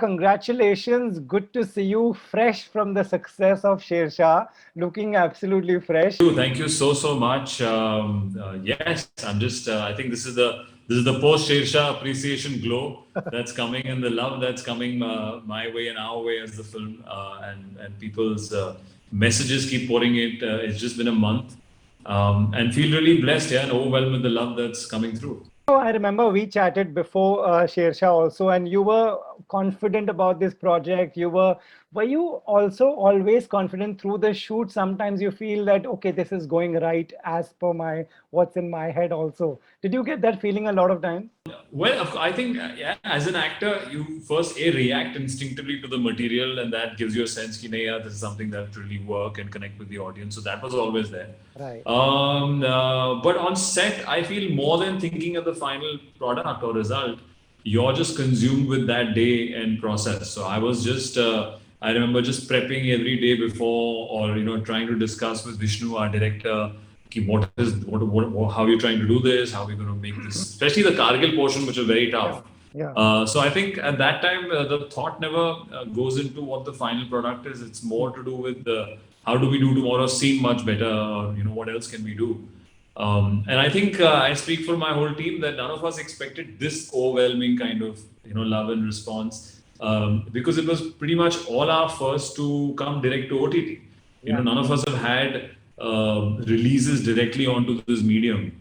congratulations. Good to see you fresh from the success of Shersha, looking absolutely fresh. Thank you so much. Yes, I'm just. I think this is the post Shersha appreciation glow that's coming, and the love that's coming my way and our way as the film, and people's messages keep pouring it. It's just been a month, and feel really blessed, yeah, and overwhelmed with the love that's coming through. I remember we chatted before Shersha also, and you were confident about this project. Were you also always confident through the shoot? Sometimes you feel that okay, this is going right as per my what's in my head. Also, did you get that feeling a lot of time? Well, I think yeah, as an actor, you first react instinctively to the material, and that gives you a sense that yeah, this is something that really work and connect with the audience. So that was always there. Right. But on set, I feel more than thinking of the final product or result, you're just consumed with that day and process. So I was just, I remember just prepping every day before, or trying to discuss with Vishnu, our director, how you're trying to do this, how we're going to make this, especially the Kargil portion, which is very tough. Yeah. So I think at that time the thought never goes into what the final product is. It's more to do with how do we do tomorrow's scene much better, or what else can we do. And I think I speak for my whole team that none of us expected this overwhelming kind of love and response, because it was pretty much all our first to come direct to OTT. None of us have had releases directly onto this medium,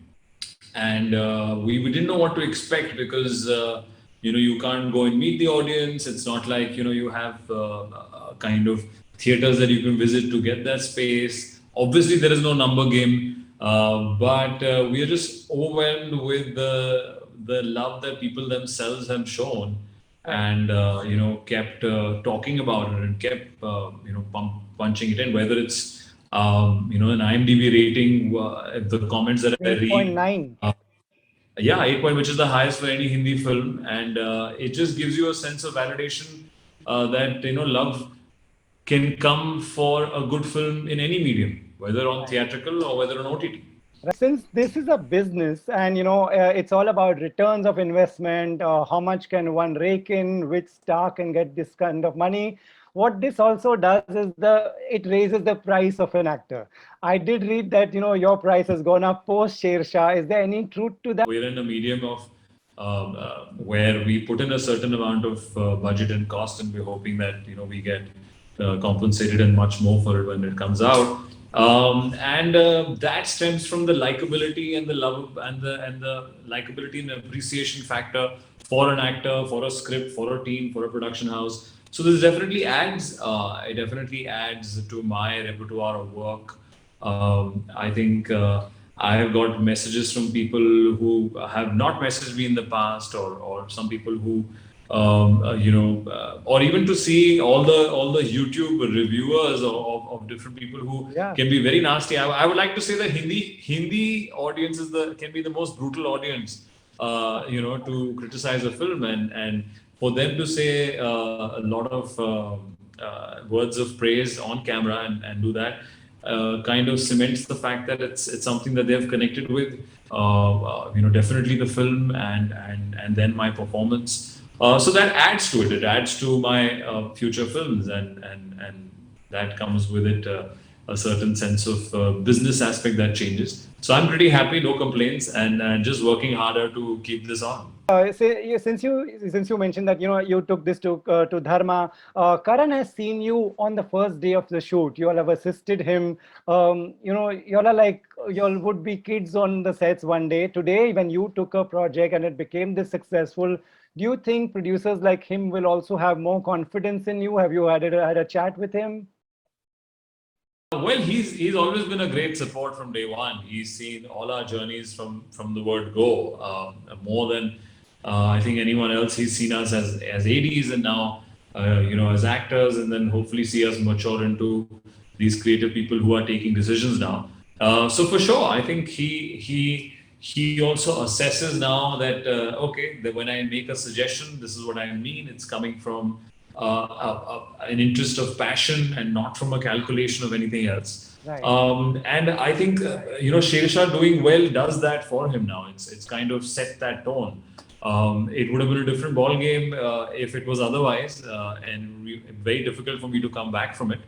and we didn't know what to expect, because you can't go and meet the audience. It's not like you have kind of theaters that you can visit to get that space. Obviously there is no number game, but we are just overwhelmed with the love that people themselves have shown, and kept talking about it, and kept punching it in, whether it's an IMDb rating, the comments that I read. 8.9. Yeah, 8 point, which is the highest for any Hindi film, and it just gives you a sense of validation that love can come for a good film in any medium, whether on theatrical or whether on OTT. Since this is a business, and it's all about returns of investment, how much can one rake in, which star can get this kind of money. What this also does is it raises the price of an actor. I did read that your price has gone up post Shersha. Is there any truth to that? We're in a medium of where we put in a certain amount of budget and cost, and we're hoping that we get compensated and much more for it when it comes out. And that stems from the likability and the love and the likability and appreciation factor for an actor, for a script, for a team, for a production house. So this definitely adds. It definitely adds to my repertoire of work. I think I have got messages from people who have not messaged me in the past, or some people who or even to see all the YouTube reviewers of different people who can be very nasty. I would like to say that Hindi audience can be the most brutal audience, to criticize a film, and for them to say a lot of words of praise on camera and do that kind of cements the fact that it's something that they have connected with. Definitely the film and then my performance. So that adds to it. It adds to my future films, and that comes with it a certain sense of business aspect that changes. So I'm pretty happy, no complaints, and just working harder to keep this on. Since you mentioned that you took this to Dharma, Karan has seen you on the first day of the shoot. You all have assisted him. You all are like you all would be kids on the sets one day. Today, when you took a project and it became this successful, do you think producers like him will also have more confidence in you? Have you had a chat with him? Well, he's always been a great support from day one. He's seen all our journeys from the word go, more than I think anyone else. He's seen us as ADs, and now as actors, and then hopefully see us mature into these creative people who are taking decisions now. So for sure, I think he also assesses now that that when I make a suggestion, this is what I mean. It's coming from an interest of passion and not from a calculation of anything else. Right. And I think Shersha doing well does that for him now. It's kind of set that tone. It would have been a different ball game if it was otherwise, and very difficult for me to come back from it.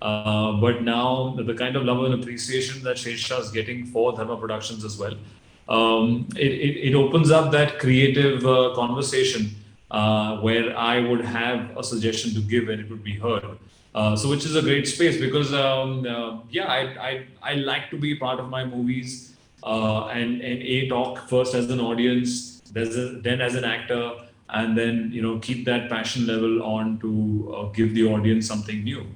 But now the kind of love and appreciation that Shershah is getting for Dharma Productions as well, it opens up that creative conversation where I would have a suggestion to give and it would be heard. So which is a great space because yeah, I like to be part of my movies and a talk first as an audience, then as an actor, and then keep that passion level on to give the audience something new.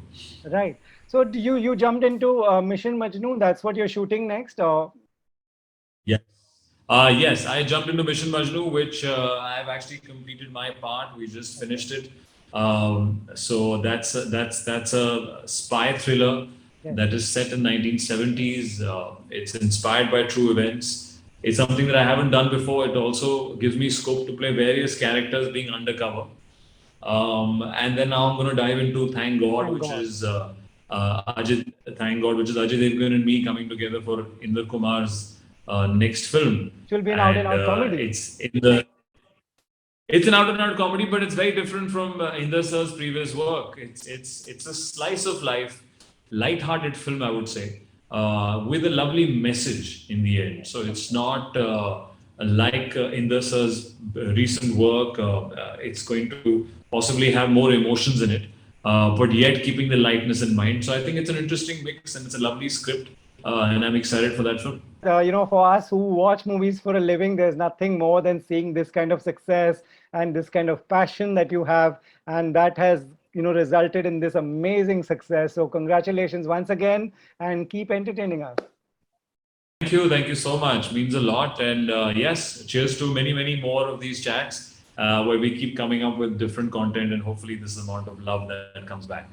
Right. So you jumped into Mission Majnu. That's what you're shooting next, or? Yes. Yes, I jumped into Mission Majnu, which I've actually completed my part. We just finished it. So that's a spy thriller that is set in 1970s. It's inspired by true events. It's something that I haven't done before. It also gives me scope to play various characters being undercover. And then now I'm going to dive into Thank God, which is Ajit. Thank God, which is Ajay Devgan and me coming together for Inder Kumar's next film. It will be an out-and-out comedy. It's an out-and-out comedy, but it's very different from Inder sir's previous work. It's a slice of life, light-hearted film, I would say, with a lovely message in the end. So it's not like Inder sir's recent work. It's going to possibly have more emotions in it, but yet keeping the lightness in mind. So I think it's an interesting mix and it's a lovely script, and I'm excited for that film. For us who watch movies for a living, there's nothing more than seeing this kind of success and this kind of passion that you have, and that has resulted in this amazing success. So congratulations once again, and keep entertaining us. Thank you so much. Means a lot. And yes, cheers to many more of these chats where we keep coming up with different content, and hopefully this amount of love that comes back.